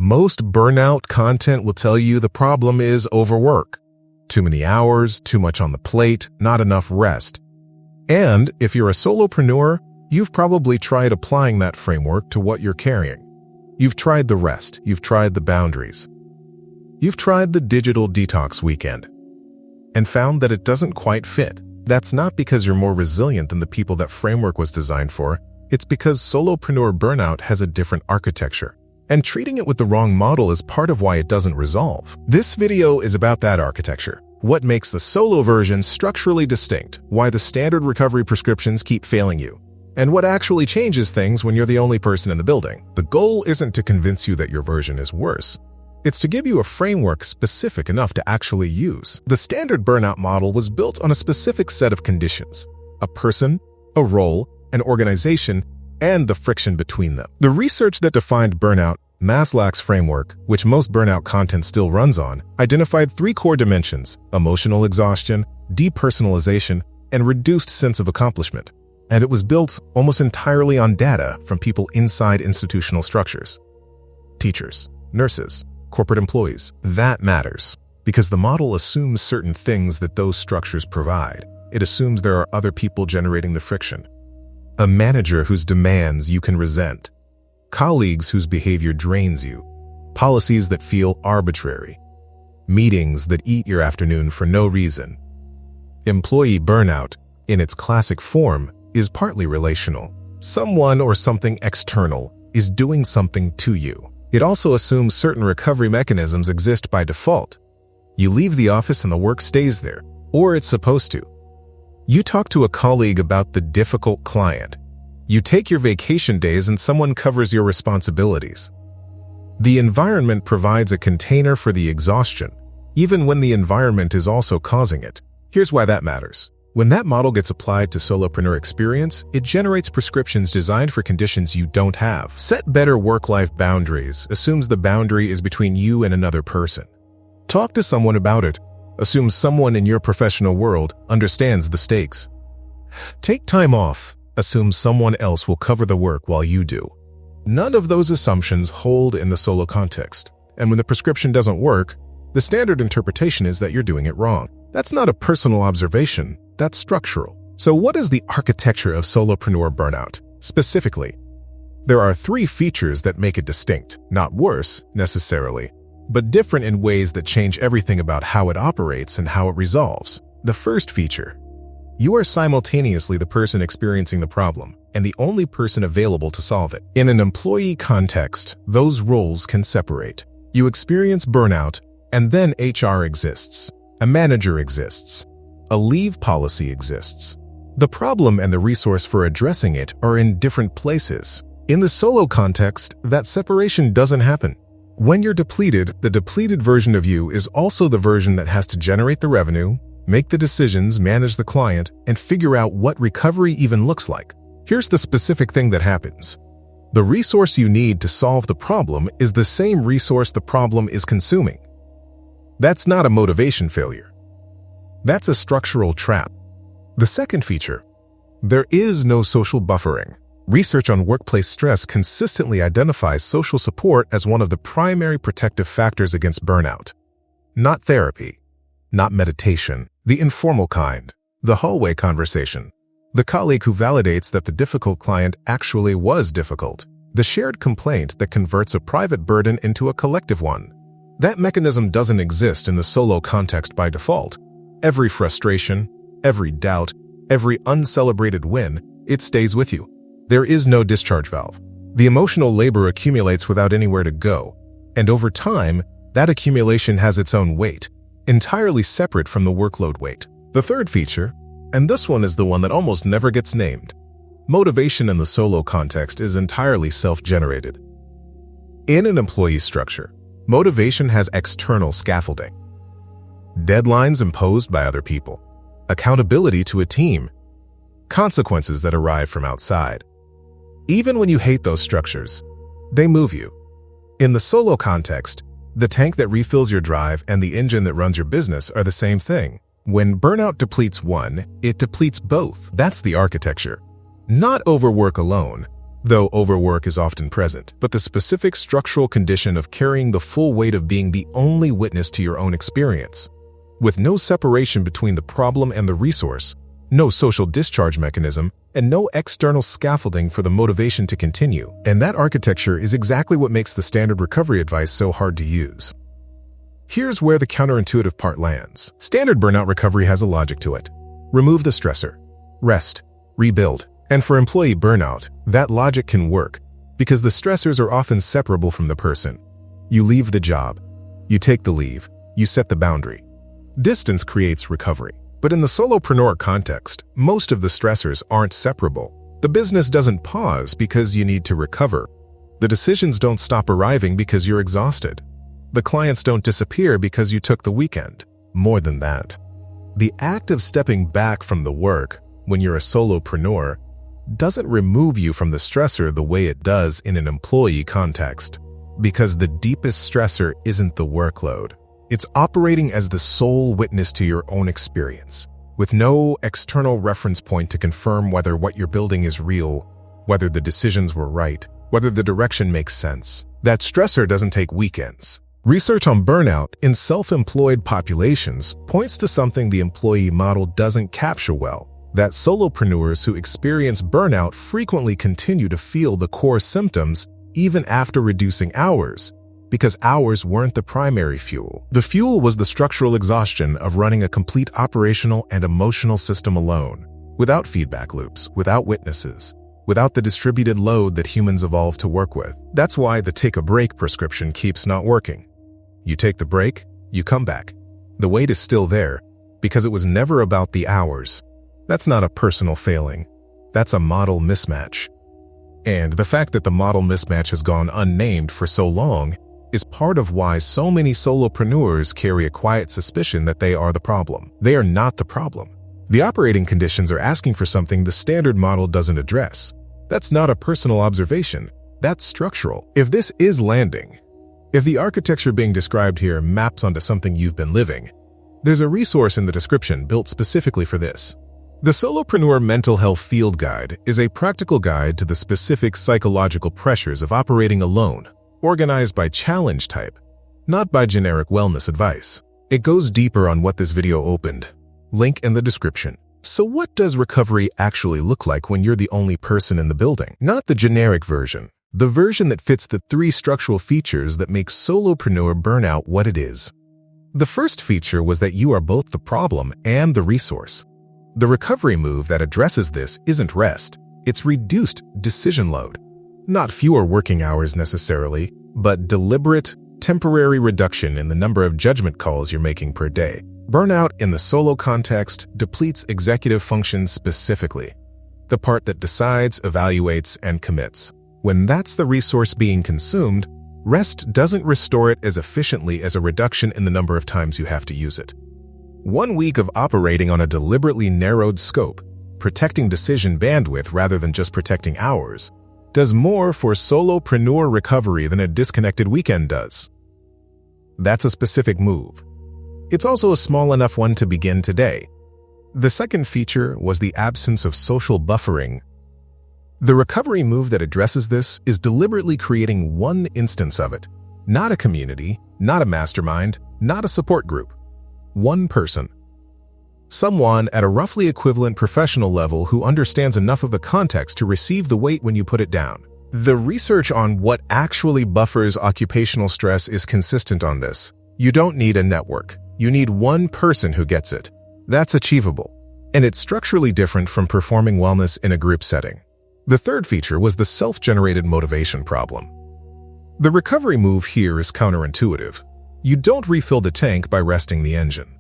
Most burnout content will tell you the problem is overwork. Too many hours, too much on the plate, not enough rest. And if you're a solopreneur, you've probably tried applying that framework to what you're carrying. You've tried the rest, you've tried the boundaries. You've tried the digital detox weekend and found that it doesn't quite fit. That's not because you're more resilient than the people that framework was designed for. It's because solopreneur burnout has a different architecture. And treating it with the wrong model is part of why it doesn't resolve. This video is about that architecture. What makes the solo version structurally distinct, why the standard recovery prescriptions keep failing you, and what actually changes things when you're the only person in the building. The goal isn't to convince you that your version is worse. It's to give you a framework specific enough to actually use. The standard burnout model was built on a specific set of conditions: a person, a role, an organization, and the friction between them. The research that defined burnout, Maslach's framework, which most burnout content still runs on, identified 3 core dimensions: emotional exhaustion, depersonalization, and reduced sense of accomplishment. And it was built almost entirely on data from people inside institutional structures. Teachers, nurses, corporate employees. That matters because the model assumes certain things that those structures provide. It assumes there are other people generating the friction. A manager whose demands you can resent. Colleagues whose behavior drains you. Policies that feel arbitrary. Meetings that eat your afternoon for no reason. Employee burnout, in its classic form, is partly relational. Someone or something external is doing something to you. It also assumes certain recovery mechanisms exist by default. You leave the office and the work stays there, or it's supposed to. You talk to a colleague about the difficult client. You take your vacation days and someone covers your responsibilities. The environment provides a container for the exhaustion, even when the environment is also causing it. Here's why that matters. When that model gets applied to solopreneur experience, it generates prescriptions designed for conditions you don't have. Set better work-life boundaries assumes the boundary is between you and another person. Talk to someone about it assumes someone in your professional world understands the stakes. Take time off assumes someone else will cover the work while you do. None of those assumptions hold in the solo context, and when the prescription doesn't work, the standard interpretation is that you're doing it wrong. That's not a personal observation, that's structural. So what is the architecture of solopreneur burnout? Specifically, there are 3 features that make it distinct, not worse necessarily, but different in ways that change everything about how it operates and how it resolves. The first feature: you are simultaneously the person experiencing the problem and the only person available to solve it. In an employee context, those roles can separate. You experience burnout, and then HR exists. A manager exists. A leave policy exists. The problem and the resource for addressing it are in different places. In the solo context, that separation doesn't happen. When you're depleted, the depleted version of you is also the version that has to generate the revenue, make the decisions, manage the client, and figure out what recovery even looks like. Here's the specific thing that happens. The resource you need to solve the problem is the same resource the problem is consuming. That's not a motivation failure. That's a structural trap. The second feature: there is no social buffering. Research on workplace stress consistently identifies social support as one of the primary protective factors against burnout. Not therapy, not meditation, the informal kind, the hallway conversation, the colleague who validates that the difficult client actually was difficult, the shared complaint that converts a private burden into a collective one. That mechanism doesn't exist in the solo context by default. Every frustration, every doubt, every uncelebrated win, it stays with you. There is no discharge valve. The emotional labor accumulates without anywhere to go, and over time, that accumulation has its own weight, entirely separate from the workload weight. The third feature, and this one is the one that almost never gets named: motivation in the solo context is entirely self-generated. In an employee structure, motivation has external scaffolding. Deadlines imposed by other people, accountability to a team, consequences that arrive from outside. Even when you hate those structures, they move you. In the solo context, the tank that refills your drive and the engine that runs your business are the same thing. When burnout depletes one, it depletes both. That's the architecture. Not overwork alone, though overwork is often present, but the specific structural condition of carrying the full weight of being the only witness to your own experience. With no separation between the problem and the resource, no social discharge mechanism, and no external scaffolding for the motivation to continue. And that architecture is exactly what makes the standard recovery advice so hard to use. Here's where the counterintuitive part lands. Standard burnout recovery has a logic to it. Remove the stressor, rest, rebuild. And for employee burnout, that logic can work because the stressors are often separable from the person. You leave the job, you take the leave, you set the boundary. Distance creates recovery. But in the solopreneur context, most of the stressors aren't separable. The business doesn't pause because you need to recover. The decisions don't stop arriving because you're exhausted. The clients don't disappear because you took the weekend. More than that, the act of stepping back from the work when you're a solopreneur doesn't remove you from the stressor the way it does in an employee context, because the deepest stressor isn't the workload. It's operating as the sole witness to your own experience, with no external reference point to confirm whether what you're building is real, whether the decisions were right, whether the direction makes sense. That stressor doesn't take weekends. Research on burnout in self-employed populations points to something the employee model doesn't capture well, that solopreneurs who experience burnout frequently continue to feel the core symptoms even after reducing hours, because hours weren't the primary fuel. The fuel was the structural exhaustion of running a complete operational and emotional system alone, without feedback loops, without witnesses, without the distributed load that humans evolved to work with. That's why the take-a-break prescription keeps not working. You take the break, you come back. The weight is still there, because it was never about the hours. That's not a personal failing. That's a model mismatch. And the fact that the model mismatch has gone unnamed for so long is part of why so many solopreneurs carry a quiet suspicion that they are the problem. They are not the problem. The operating conditions are asking for something the standard model doesn't address. That's not a personal observation. That's structural. If this is landing, if the architecture being described here maps onto something you've been living, there's a resource in the description built specifically for this. The Solopreneur Mental Health Field Guide is a practical guide to the specific psychological pressures of operating alone, organized by challenge type, not by generic wellness advice. It goes deeper on what this video opened. Link in the description. So what does recovery actually look like when you're the only person in the building? Not the generic version, the version that fits the 3 structural features that make solopreneur burnout what it is. The first feature was that you are both the problem and the resource. The recovery move that addresses this isn't rest, it's reduced decision load. Not fewer working hours necessarily, but deliberate, temporary reduction in the number of judgment calls you're making per day. Burnout in the solo context depletes executive function specifically, the part that decides, evaluates, and commits. When that's the resource being consumed, rest doesn't restore it as efficiently as a reduction in the number of times you have to use it. 1 week of operating on a deliberately narrowed scope, protecting decision bandwidth rather than just protecting hours, does more for solopreneur recovery than a disconnected weekend does. That's a specific move. It's also a small enough one to begin today. The second feature was the absence of social buffering. The recovery move that addresses this is deliberately creating one instance of it, not a community, not a mastermind, not a support group. One person. Someone at a roughly equivalent professional level who understands enough of the context to receive the weight when you put it down. The research on what actually buffers occupational stress is consistent on this. You don't need a network. You need one person who gets it. That's achievable. And it's structurally different from performing wellness in a group setting. The third feature was the self-generated motivation problem. The recovery move here is counterintuitive. You don't refill the tank by resting the engine.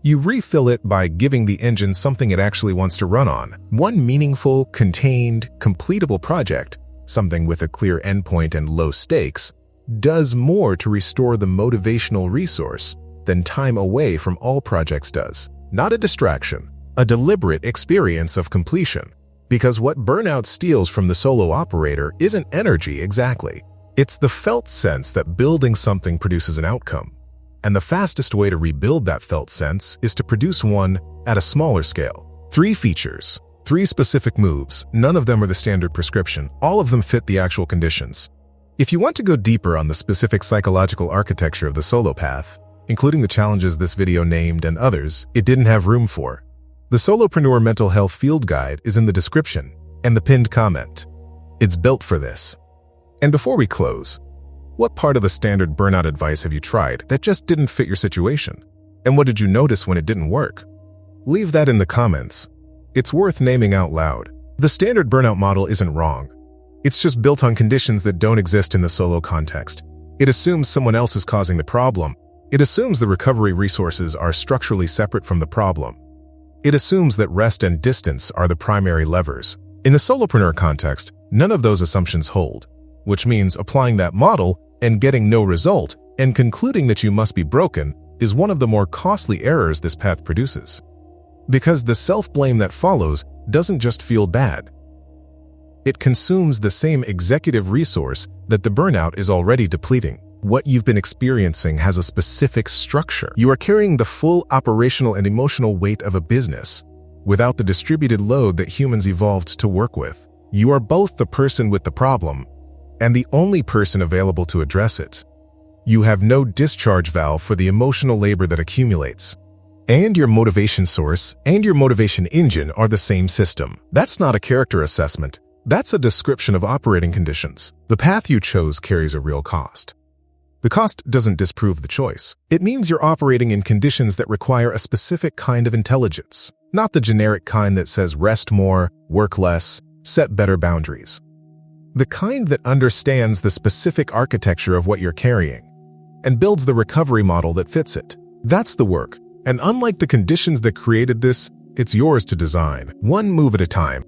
You refill it by giving the engine something it actually wants to run on. One meaningful, contained, completable project, something with a clear endpoint and low stakes, does more to restore the motivational resource than time away from all projects does. Not a distraction, a deliberate experience of completion. Because what burnout steals from the solo operator isn't energy exactly. It's the felt sense that building something produces an outcome. And the fastest way to rebuild that felt sense is to produce one at a smaller scale. 3 features, 3 specific moves, none of them are the standard prescription, all of them fit the actual conditions. If you want to go deeper on the specific psychological architecture of the solo path, including the challenges this video named and others it didn't have room for, the Solopreneur Mental Health Field Guide is in the description and the pinned comment. It's built for this. And before we close, what part of the standard burnout advice have you tried that just didn't fit your situation? And what did you notice when it didn't work? Leave that in the comments. It's worth naming out loud. The standard burnout model isn't wrong. It's just built on conditions that don't exist in the solo context. It assumes someone else is causing the problem. It assumes the recovery resources are structurally separate from the problem. It assumes that rest and distance are the primary levers. In the solopreneur context, none of those assumptions hold, which means applying that model and getting no result and concluding that you must be broken is one of the more costly errors this path produces. Because the self-blame that follows doesn't just feel bad. It consumes the same executive resource that the burnout is already depleting. What you've been experiencing has a specific structure. You are carrying the full operational and emotional weight of a business without the distributed load that humans evolved to work with. You are both the person with the problem and the only person available to address it. You have no discharge valve for the emotional labor that accumulates. And your motivation source and your motivation engine are the same system. That's not a character assessment. That's a description of operating conditions. The path you chose carries a real cost. The cost doesn't disprove the choice. It means you're operating in conditions that require a specific kind of intelligence, not the generic kind that says rest more, work less, set better boundaries. The kind that understands the specific architecture of what you're carrying and builds the recovery model that fits it. That's the work. And unlike the conditions that created this, it's yours to design, one move at a time.